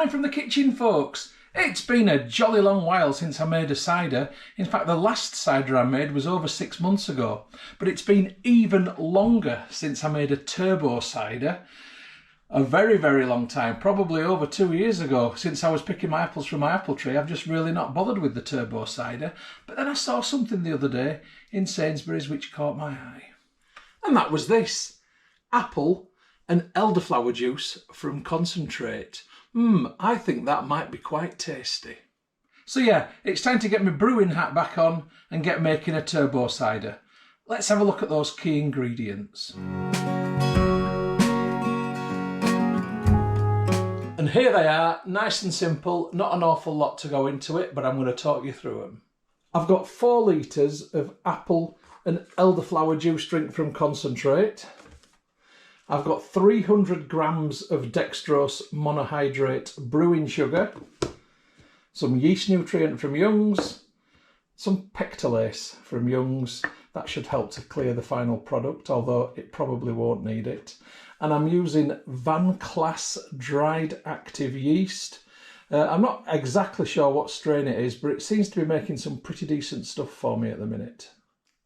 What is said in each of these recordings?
Morning from the kitchen, folks. It's been a jolly long while since I made a cider. In fact, the last cider I made was over 6 months ago. But it's been even longer since I made a turbo cider. A very, very long time, probably over 2 years ago, since I was picking my apples from my apple tree. I've just really not bothered with the turbo cider. But then I saw something the other day in Sainsbury's which caught my eye. And that was this. Apple and elderflower juice from concentrate. I think that might be quite tasty. So yeah, it's time to get my brewing hat back on and get making a turbo cider. Let's have a look at those key ingredients. And here they are, nice and simple, not an awful lot to go into it, but I'm going to talk you through them. I've got 4 litres of apple and elderflower juice drink from concentrate. I've got 300 grams of dextrose monohydrate brewing sugar, some yeast nutrient from Young's, some pectolase from Young's. That should help to clear the final product, although it probably won't need it. And I'm using Van Class dried active yeast. I'm not exactly sure what strain it is, but it seems to be making some pretty decent stuff for me at the minute.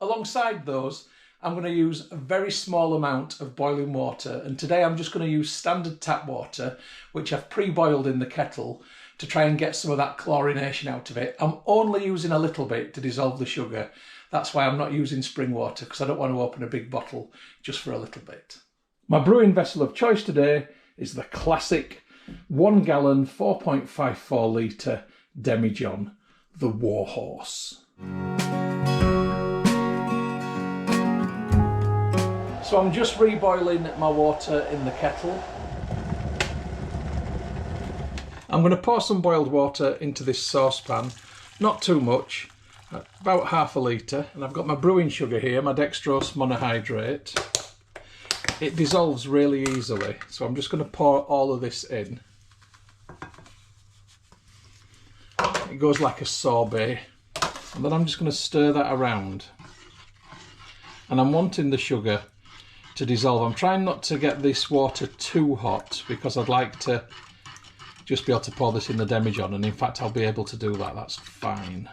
Alongside those, I'm going to use a very small amount of boiling water, and today I'm just going to use standard tap water, which I've pre-boiled in the kettle to try and get some of that chlorination out of it. I'm only using a little bit to dissolve the sugar. That's why I'm not using spring water, because I don't want to open a big bottle just for a little bit. My brewing vessel of choice today is the classic 1 gallon 4.54 litre demijohn, the Warhorse. So I'm just reboiling my water in the kettle. I'm going to pour some boiled water into this saucepan, not too much, about half a litre, and I've got my brewing sugar here, my dextrose monohydrate. It dissolves really easily, so I'm just going to pour all of this in. It goes like a sorbet, and then I'm just going to stir that around. And I'm wanting the sugar to dissolve. I'm trying not to get this water too hot because I'd like to just be able to pour this in the demijohn, and in fact I'll be able to do that, that's fine.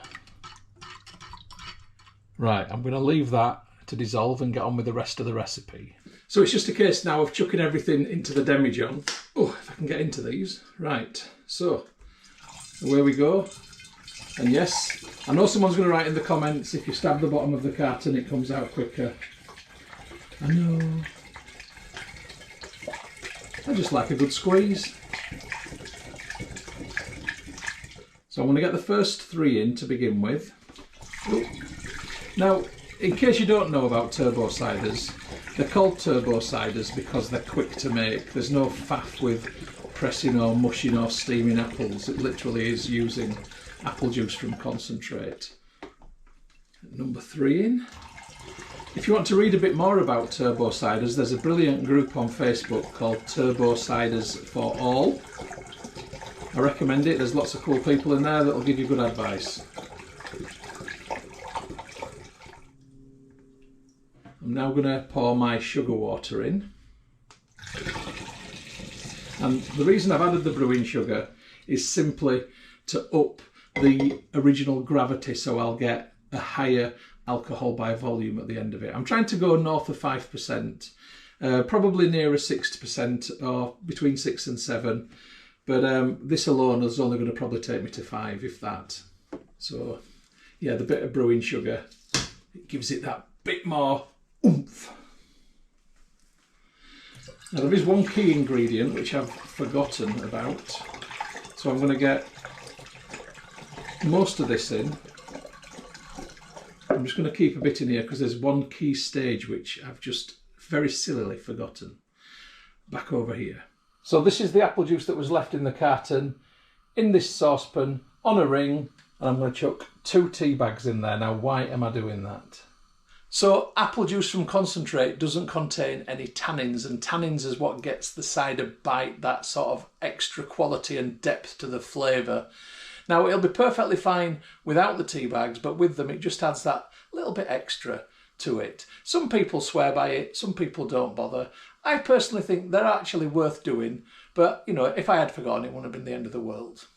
Right, I'm going to leave that to dissolve and get on with the rest of the recipe. So it's just a case now of chucking everything into the demijohn. Oh, if I can get into these. Right, so away we go. And yes, I know someone's going to write in the comments, if you stab the bottom of the carton it comes out quicker. I know. I just like a good squeeze. So I'm going to get the first 3 in to begin with. Ooh. Now, in case you don't know about turbo ciders, they're called turbo ciders because they're quick to make. There's no faff with pressing or mushing or steaming apples. It literally is using apple juice from concentrate. Number 3 in. If you want to read a bit more about turbo ciders, there's a brilliant group on Facebook called Turbo Ciders for All. I recommend it. There's lots of cool people in there that'll give you good advice. I'm now going to pour my sugar water in. And the reason I've added the brewing sugar is simply to up the original gravity, so I'll get a higher alcohol by volume at the end of it. I'm trying to go north of 5%, probably nearer 6% or between 6 and 7, but this alone is only going to probably take me to 5, if that. So yeah, the bit of brewing sugar, it gives it that bit more oomph. Now there is one key ingredient which I've forgotten about, so I'm going to get most of this in. I'm just going to keep a bit in here because there's one key stage which I've just very sillily forgotten. Back over here. So this is the apple juice that was left in the carton in this saucepan on a ring, and I'm going to chuck 2 tea bags in there. Now why am I doing that? So apple juice from concentrate doesn't contain any tannins, and tannins is what gets the cider bite, that sort of extra quality and depth to the flavour. Now it'll be perfectly fine without the tea bags, but with them it just adds that little bit extra to it. Some people swear by it, some people don't bother. I personally think they're actually worth doing But, you know, if I had forgotten, it wouldn't have been the end of the world.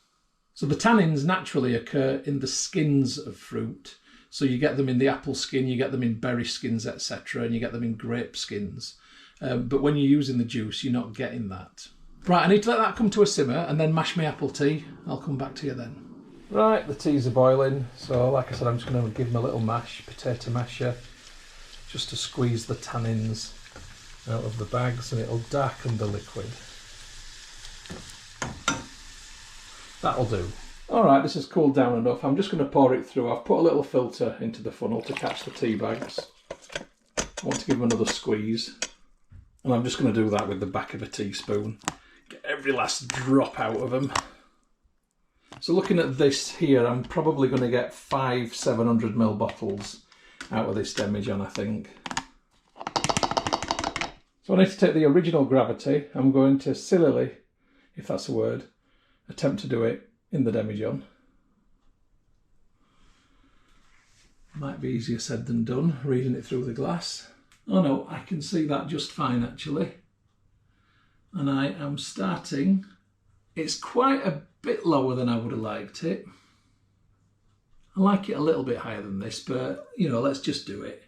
So the tannins naturally occur in the skins of fruit. So you get them in the apple skin, you get them in berry skins, etc., and you get them in grape skins. But when you're using the juice, you're not getting that. Right, I need to let that come to a simmer and then mash my apple tea. I'll come back to you then. Right, the teas are boiling. So like I said, I'm just going to give them a little mash, potato masher, just to squeeze the tannins out of the bags, and it'll darken the liquid. That'll do. Alright, this has cooled down enough. I'm just going to pour it through. I've put a little filter into the funnel to catch the tea bags. I want to give them another squeeze. And I'm just going to do that with the back of a teaspoon. Get every last drop out of them. So looking at this here, I'm probably going to get 5 700ml bottles out of this demijohn, I think. So I need to take the original gravity. I'm going to sillily, if that's a word, attempt to do it in the demijohn. Might be easier said than done, reading it through the glass. Oh no, I can see that just fine actually. And I am starting, it's quite a bit lower than I would have liked it. I like it a little bit higher than this, but you know, let's just do it.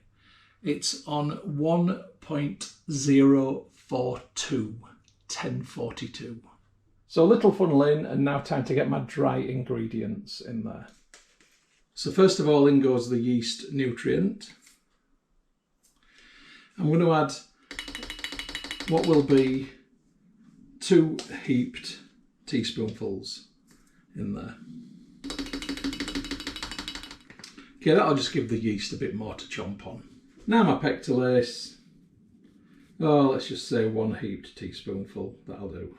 It's on 1.042, 1042. So a little funnel in, and now time to get my dry ingredients in there. So first of all, in goes the yeast nutrient. I'm going to add what will be 2 heaped teaspoonfuls in there. Okay, that'll just give the yeast a bit more to chomp on. Now my pectolase. Oh, let's just say 1 heaped teaspoonful, that'll do.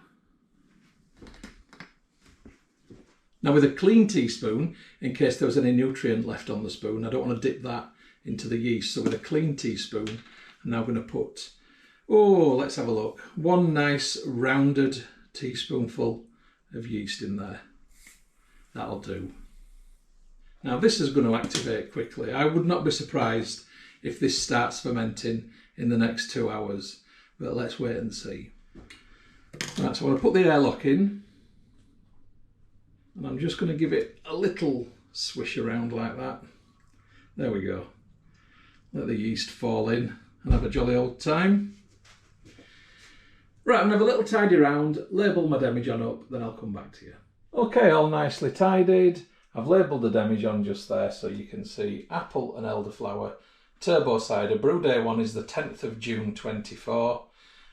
Now with a clean teaspoon, in case there was any nutrient left on the spoon, I don't want to dip that into the yeast. So with a clean teaspoon, I'm now going to put, let's have a look, 1 nice rounded teaspoonful of yeast in there. That'll do. Now this is going to activate quickly. I would not be surprised if this starts fermenting in the next 2 hours, but let's wait and see. Right, so I'm going to put the airlock in. And I'm just going to give it a little swish around like that. There we go. Let the yeast fall in and have a jolly old time. Right, I'm going to have a little tidy round, label my demijohn up, then I'll come back to you. Okay, all nicely tidied. I've labelled the demijohn just there so you can see apple and elderflower turbo cider. Brew day 1 is the 10th of June 24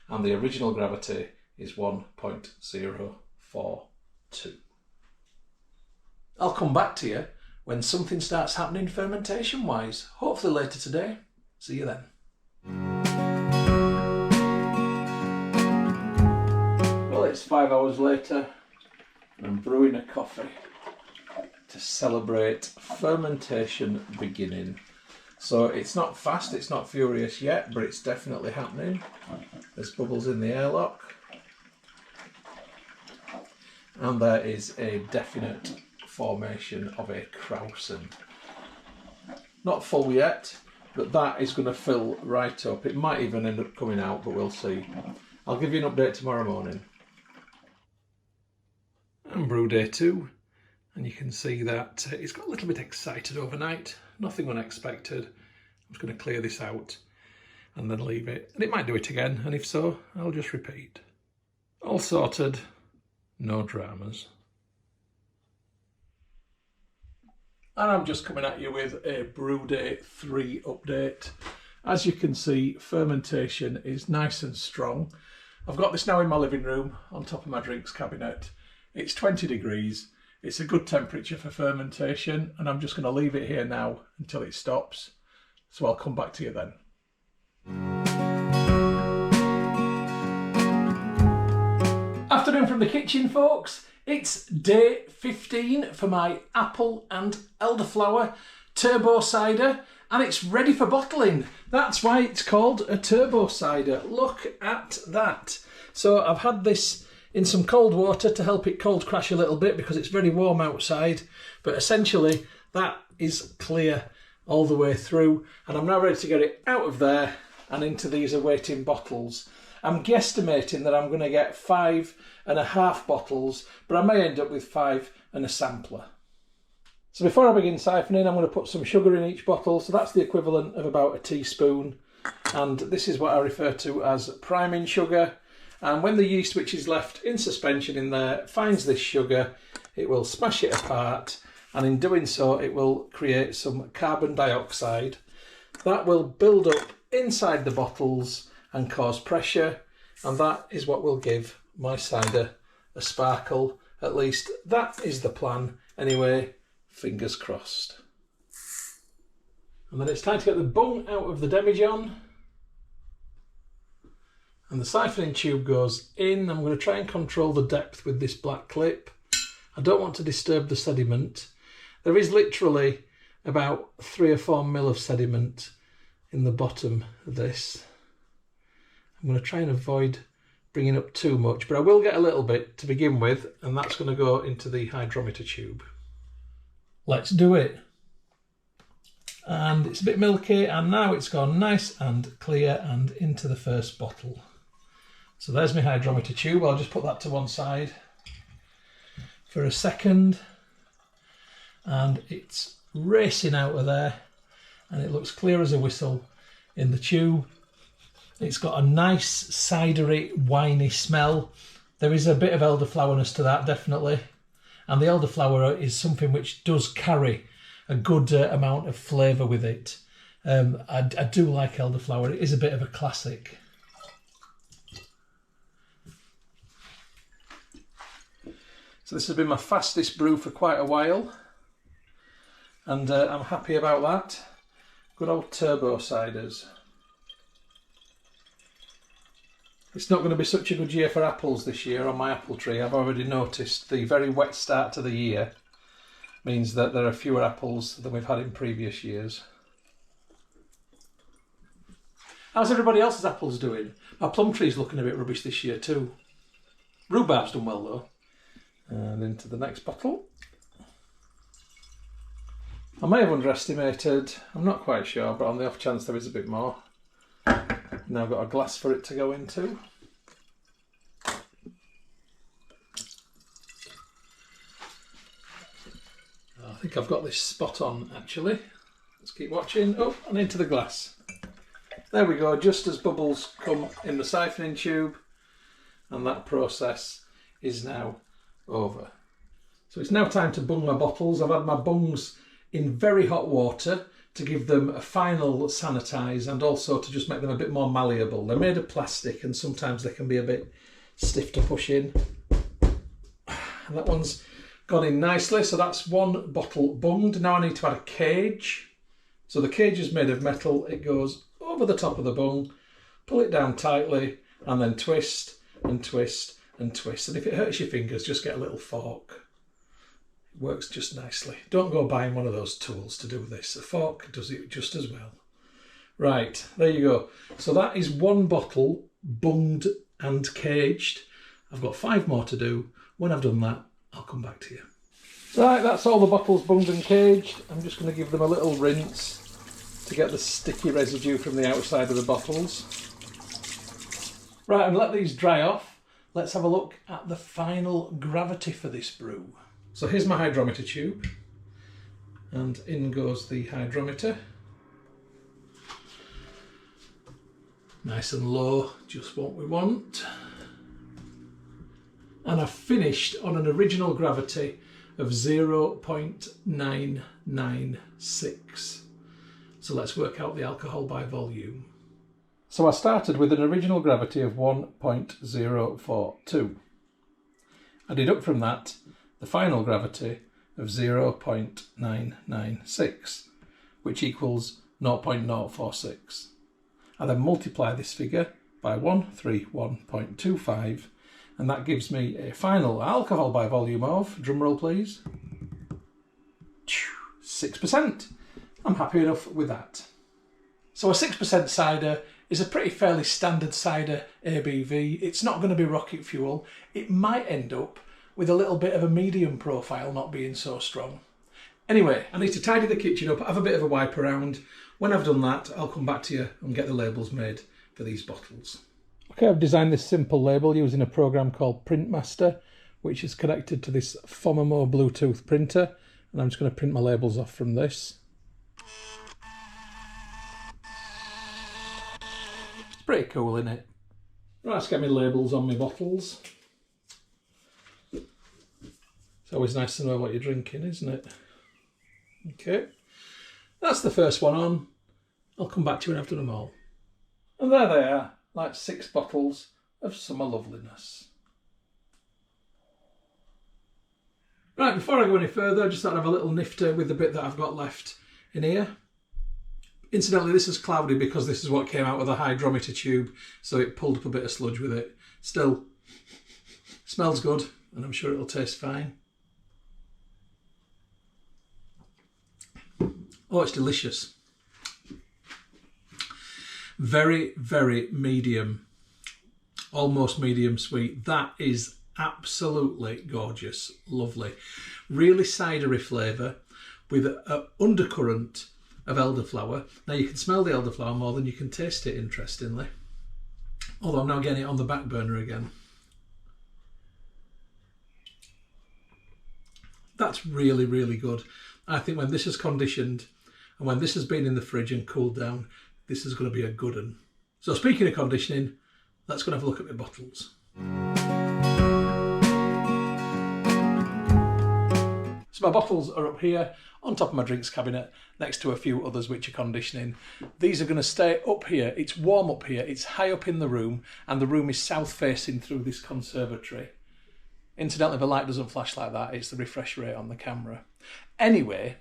and the original gravity is 1.042. I'll come back to you when something starts happening fermentation wise, hopefully later today. See you then. Well, it's 5 hours later and I'm brewing a coffee to celebrate fermentation beginning. So it's not fast, it's not furious yet, but it's definitely happening. There's bubbles in the airlock. And there is a definite formation of a krausen. Not full yet, but that is going to fill right up. It might even end up coming out, but we'll see. I'll give you an update tomorrow morning. And brew day 2, and you can see that it's got a little bit excited overnight. Nothing unexpected. I'm just going to clear this out and then leave it. And it might do it again, and if so, I'll just repeat. All sorted, no dramas. And I'm just coming at you with a brew day 3 update. As you can see, fermentation is nice and strong. I've got this now in my living room on top of my drinks cabinet. It's 20 degrees. It's a good temperature for fermentation, and I'm just going to leave it here now until it stops. So I'll come back to you then. Afternoon from the kitchen, folks. It's day 15 for my apple and elderflower turbo cider, and it's ready for bottling. That's why it's called a turbo cider. Look at that. So I've had this in some cold water to help it cold crash a little bit because it's very warm outside, but essentially that is clear all the way through, and I'm now ready to get it out of there and into these awaiting bottles. I'm guesstimating that I'm going to get 5.5 bottles, but I may end up with 5 and a sampler. So before I begin siphoning, I'm going to put some sugar in each bottle. So that's the equivalent of about a teaspoon. And this is what I refer to as priming sugar. And when the yeast, which is left in suspension in there, finds this sugar, it will smash it apart. And in doing so, it will create some carbon dioxide that will build up inside the bottles and cause pressure. And that is what will give my cider a sparkle. At least that is the plan. Anyway, fingers crossed. And then it's time to get the bung out of the demijohn. And the siphoning tube goes in. I'm going to try and control the depth with this black clip. I don't want to disturb the sediment. There is literally about 3 or 4 mil of sediment in the bottom of this. I'm going to try and avoid bringing up too much, but I will get a little bit to begin with, and that's going to go into the hydrometer tube. Let's do it. And it's a bit milky, and now it's gone nice and clear and into the first bottle. So there's my hydrometer tube. I'll just put that to one side for a second. And it's racing out of there, and it looks clear as a whistle in the tube. It's got a nice cidery, winey smell. There is a bit of elderflowerness to that, definitely. And the elderflower is something which does carry a good amount of flavour with it. I do like elderflower. It is a bit of a classic. So this has been my fastest brew for quite a while. And I'm happy about that. Good old turbo ciders. It's not going to be such a good year for apples this year on my apple tree. I've already noticed the very wet start to the year means that there are fewer apples than we've had in previous years. How's everybody else's apples doing? My plum tree's looking a bit rubbish this year too. Rhubarb's done well though. And into the next bottle. I may have underestimated, I'm not quite sure, but on the off chance there is a bit more. Now I've got a glass for it to go into. I think I've got this spot on actually. Let's keep watching. Oh, and into the glass. There we go, just as bubbles come in the siphoning tube, and that process is now over. So it's now time to bung my bottles. I've had my bungs in very hot water to give them a final sanitize and also to just make them a bit more malleable. They're made of plastic and sometimes they can be a bit stiff to push in. And that one's gone in nicely, so that's one bottle bunged. Now I need to add a cage. So the cage is made of metal. It goes over the top of the bung, pull it down tightly and then twist and twist and twist. And if it hurts your fingers, just get a little fork. Works just nicely. Don't go buying one of those tools to do this. A fork does it just as well. Right, there you go. So that is one bottle bunged and caged. I've got 5 more to do. When I've done that, I'll come back to you. Right, that's all the bottles bunged and caged. I'm just going to give them a little rinse to get the sticky residue from the outside of the bottles. Right, and let these dry off. Let's have a look at the final gravity for this brew. So here's my hydrometer tube, and in goes the hydrometer. Nice and low, just what we want. And I've finished on an original gravity of 0.996. So let's work out the alcohol by volume. So I started with an original gravity of 1.042. I deduct from that the final gravity of 0.996, which equals 0.046. I then multiply this figure by 131.25, and that gives me a final alcohol by volume of, drumroll please, 6%. I'm happy enough with that. So a 6% cider is a pretty fairly standard cider ABV. It's not going to be rocket fuel. It might end up with a little bit of a medium profile not being so strong. Anyway, I need to tidy the kitchen up, have a bit of a wipe around. When I've done that, I'll come back to you and get the labels made for these bottles. Okay, I've designed this simple label using a program called Printmaster, which is connected to this Fomamo Bluetooth printer, and I'm just going to print my labels off from this. It's pretty cool, isn't it? Right, let's get my labels on my bottles. It's always nice to know what you're drinking, isn't it? Okay, that's the first one on. I'll come back to you when I've done them all. And there they are, like 6 bottles of summer loveliness. Right, before I go any further, I just thought I'd have a little nifter with the bit that I've got left in here. Incidentally, this is cloudy because this is what came out with a hydrometer tube, so it pulled up a bit of sludge with it. Still, smells good, and I'm sure it'll taste fine. Oh, it's delicious. Very, very medium, almost medium sweet. That is absolutely gorgeous, lovely. Really cidery flavour with an undercurrent of elderflower. Now you can smell the elderflower more than you can taste it, interestingly. Although I'm now getting it on the back burner again. That's really, really good. I think when this is conditioned and when this has been in the fridge and cooled down, this is going to be a good one. So speaking of conditioning, let's go and have a look at my bottles. So my bottles are up here on top of my drinks cabinet next to a few others which are conditioning. These are going to stay up here. It's warm up here. It's high up in the room, and the room is south facing through this conservatory. Incidentally, the light doesn't flash like that. It's the refresh rate on the camera. Anyway,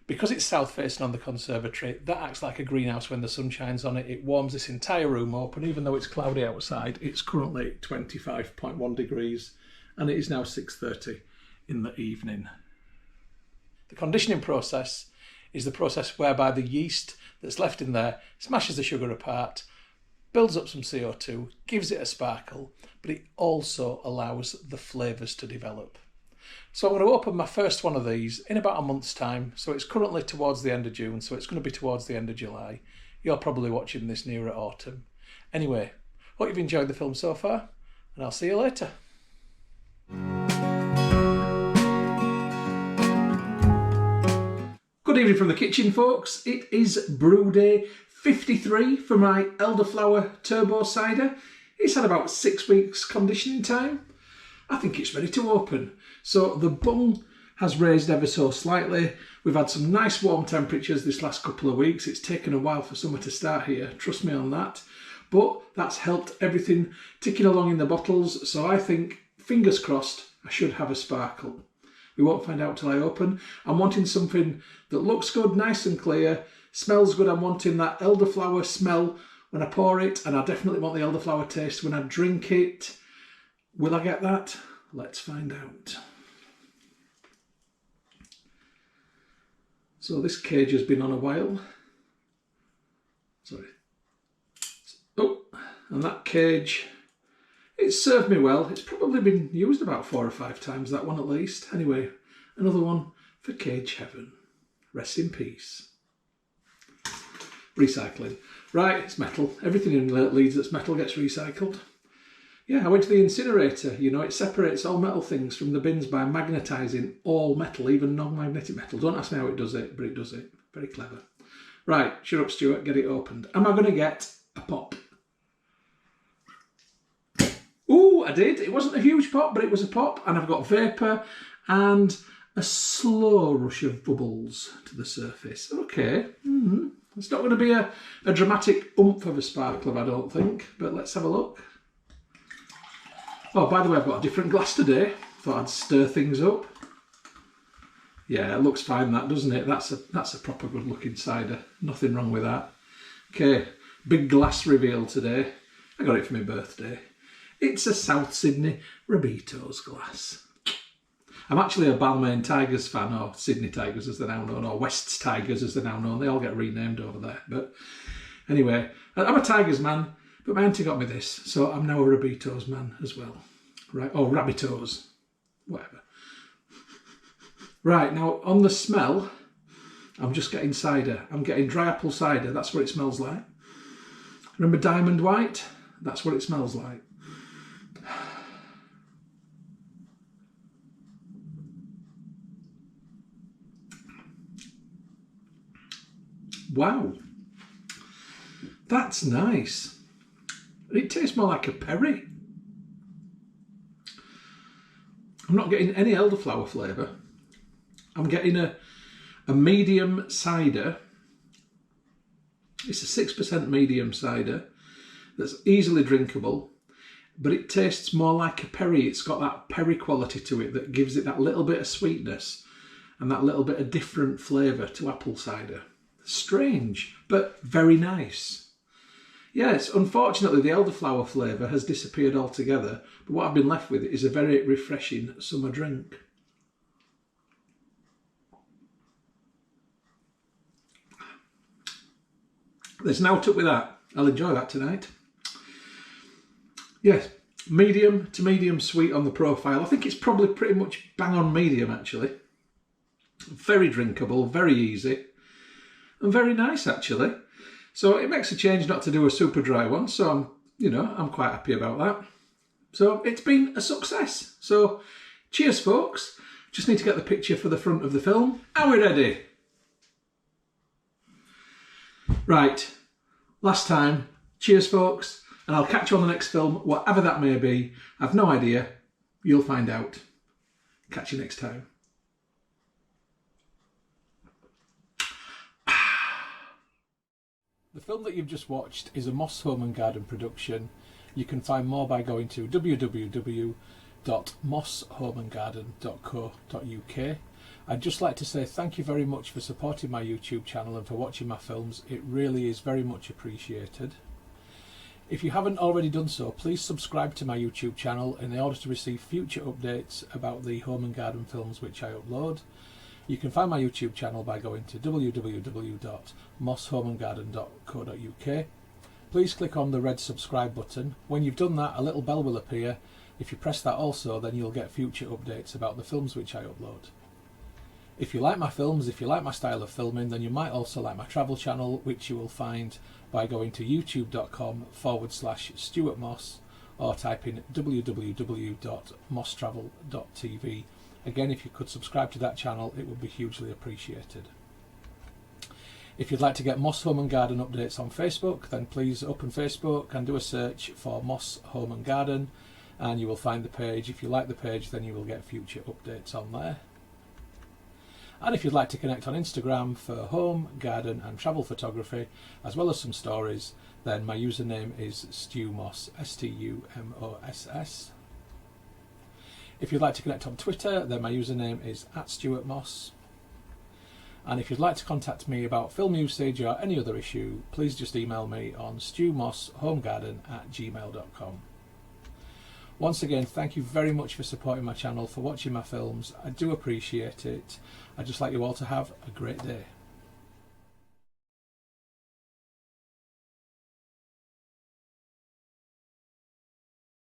because it's south facing on the conservatory, that acts like a greenhouse when the sun shines on it. It warms this entire room up, and even though it's cloudy outside, it's currently 25.1 degrees, and it is now 6:30 in the evening. The conditioning process is the process whereby the yeast that's left in there smashes the sugar apart, builds up some CO2, gives it a sparkle, but it also allows the flavours to develop. So I'm going to open my first one of these in about a month's time. So it's currently towards the end of June, so it's going to be towards the end of July. You're probably watching this nearer autumn. Anyway, hope you've enjoyed the film so far, and I'll see you later. Good evening from the kitchen, folks. It is brew day 53 for my Elderflower Turbo Cider. It's had about 6 weeks conditioning time. I think it's ready to open. So the bung has raised ever so slightly. We've had some nice warm temperatures this last couple of weeks. It's taken a while for summer to start here, trust me on that. But that's helped everything ticking along in the bottles. So I think, fingers crossed, I should have a sparkle. We won't find out till I open. I'm wanting something that looks good, nice and clear, smells good. I'm wanting that elderflower smell when I pour it, and I definitely want the elderflower taste when I drink it. Will I get that? Let's find out. So this cage has been on a while. Sorry. Oh, and that cage, it's served me well. It's probably been used about 4 or 5 times, that one at least. Anyway, another one for cage heaven. Rest in peace. Recycling. Right, it's metal. Everything in Leeds that's metal gets recycled. Yeah, I went to the incinerator. You know, it separates all metal things from the bins by magnetising all metal, even non-magnetic metal. Don't ask me how it does it, but it does it. Very clever. Right, shut up, Stuart. Get it opened. Am I going to get a pop? Ooh, I did. It wasn't a huge pop, but it was a pop. And I've got vapour and a slow rush of bubbles to the surface. Okay. It's not going to be a dramatic oomph of a sparkler, I don't think. But let's have a look. Oh, by the way, I've got a different glass today. Thought I'd stir things up. Yeah, it looks fine, that, doesn't it? That's a proper good-looking cider. Nothing wrong with that. Okay, big glass reveal today. I got it for my birthday. It's a South Sydney Rabbitoh's glass. I'm actually a Balmain Tigers fan, or Sydney Tigers as they're now known, or Wests Tigers as they're now known. They all get renamed over there. But anyway, I'm a Tigers man. But my auntie got me this, so I'm now a Rabbitoh's man as well. Right, oh, Rabbitoh's, whatever. Right, now on the smell, I'm just getting cider. I'm getting dry apple cider, that's what it smells like. Remember Diamond White? That's what it smells like. Wow, that's nice. It tastes more like a perry. I'm not getting any elderflower flavour. I'm getting a medium cider. It's a 6% medium cider that's easily drinkable, but it tastes more like a perry. It's got that perry quality to it that gives it that little bit of sweetness and that little bit of different flavour to apple cider. Strange, but very nice. Yes, unfortunately the elderflower flavour has disappeared altogether, but what I've been left with is a very refreshing summer drink. There's no up with that. I'll enjoy that tonight. Yes, medium to medium sweet on the profile. I think it's probably pretty much bang on medium actually. Very drinkable, very easy, and very nice actually. So it makes a change not to do a super dry one, so I'm quite happy about that. So it's been a success. So cheers folks. Just need to get the picture for the front of the film. Are we ready? Right, last time. Cheers folks, and I'll catch you on the next film, whatever that may be. I've no idea. You'll find out. Catch you next time. The film that you've just watched is a Moss Home and Garden production. You can find more by going to www.mosshomeandgarden.co.uk. I'd just like to say thank you very much for supporting my YouTube channel and for watching my films. It really is very much appreciated. If you haven't already done so, please subscribe to my YouTube channel in order to receive future updates about the home and garden films which I upload. You can find my YouTube channel by going to www.mosshomeandgarden.co.uk. Please click on the red subscribe button. When you've done that, a little bell will appear. If you press that also, then you'll get future updates about the films which I upload. If you like my films, if you like my style of filming, then you might also like my travel channel, which you will find by going to youtube.com/Stuart Moss or type in www.mosstravel.tv. Again, if you could subscribe to that channel, it would be hugely appreciated. If you'd like to get Moss Home and Garden updates on Facebook, then please open Facebook and do a search for Moss Home and Garden, and you will find the page. If you like the page, then you will get future updates on there. And if you'd like to connect on Instagram for home, garden and travel photography, as well as some stories, then my username is StuMoss, STUMOSS. If you'd like to connect on Twitter, then my username is @StuartMoss. And if you'd like to contact me about film usage or any other issue, please just email me on stewmosshomegarden@gmail.com. Once again, thank you very much for supporting my channel, for watching my films. I do appreciate it. I'd just like you all to have a great day.